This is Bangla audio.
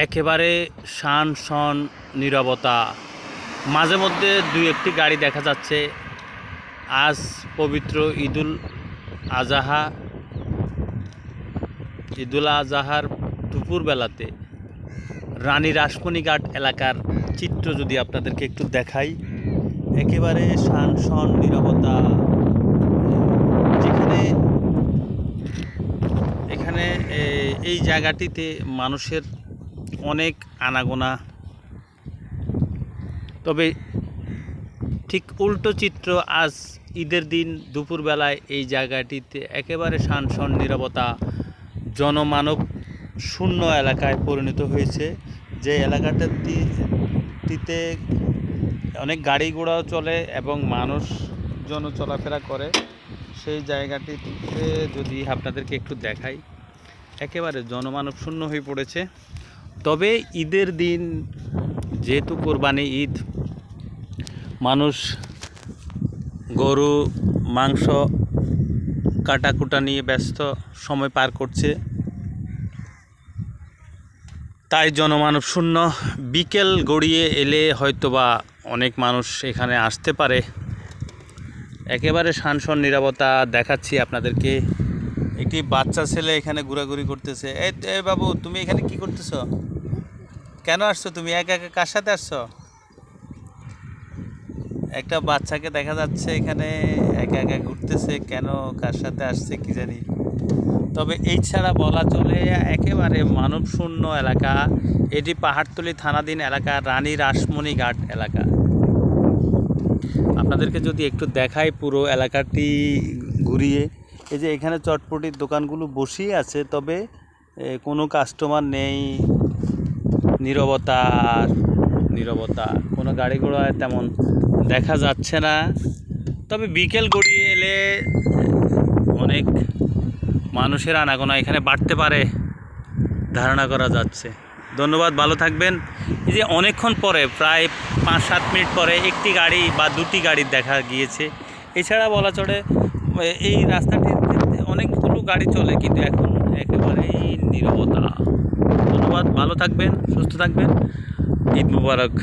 একেবারে শান নীরবতা। মাঝে মধ্যে দুই একটি গাড়ি দেখা যাচ্ছে। আজ পবিত্র ঈদুল আজহার দুপুরবেলাতে রানী রাসমণিঘাট এলাকার চিত্র যদি আপনাদেরকে একটু দেখাই, একেবারে শান নীরবতা। এখানে এই জায়গাটিতে মানুষের অনেক আনাগোনা, তবে ঠিক উল্টো চিত্র আজ ঈদের দিন দুপুরবেলায় এই জায়গাটিতে একেবারে শান নীরবতা, জনমানব শূন্য এলাকায় পরিণত হয়েছে। যে এলাকাটিতে অনেক গাড়ি ঘোড়াও চলে এবং মানুষজন চলাফেরা করে। সেই জায়গাটিতে যদি আপনাদেরকে একটু দেখাই, একেবারে জনমানব শূন্য হয়ে পড়েছে। তবে ঈদের দিন যেহেতু কোরবানি ঈদ, মানুষ গরু মাংস কাটাকুটা নিয়ে ব্যস্ত সময় পার করছে, তাই জনমানব শূন্য। বিকেল গড়িয়ে এলে হয়তোবা অনেক মানুষ এখানে আসতে পারে। একেবারে শান নীরবতা দেখাচ্ছি আপনাদেরকে। একটি বাচ্চা ছেলে এখানে ঘোরাঘুরি করতেছে। এই বাবু, তুমি এখানে কি করতেছ? কেন আসছো তুমি? একা একা কার সাথে আসছো? একটা বাচ্চাকে দেখা যাচ্ছে এখানে একা একা ঘুরতেছে। কেন, কার সাথে আসছে কি জানি। তবে এই ছাড়া বলা চলে একেবারে মানব শূন্য এলাকা। এটি পাহাড়তলী থানাধীন এলাকা, রানী রাসমণিঘাট এলাকা। আপনাদেরকে যদি একটু দেখাই পুরো এলাকাটি ঘুরিয়ে, এই যে এখানে চটপটির দোকানগুলো বসেই আছে, তবে কোনো কাস্টমার নেই। নীরবতা, কোনো গাড়ি ঘোড়া তেমন দেখা যাচ্ছে না। তবে বিকেল গড়িয়ে এলে অনেক মানুষের আনাগোনা এখানে বাড়তে পারে ধারণা করা যাচ্ছে। ধন্যবাদ, ভালো থাকবেন। এই যে অনেকক্ষণ পরে, প্রায় 5-7 মিনিট পরে একটি গাড়ি বা দুটি গাড়ি দেখা গিয়েছে। এছাড়া বলা চলে এই রাস্তাটিতে অনেকগুলো গাড়ি চলে, কিন্তু এখন একেবারেই নীরবতা। ধন্যবাদ, ভালো থাকবেন, সুস্থ থাকবেন। ঈদ মুবারক।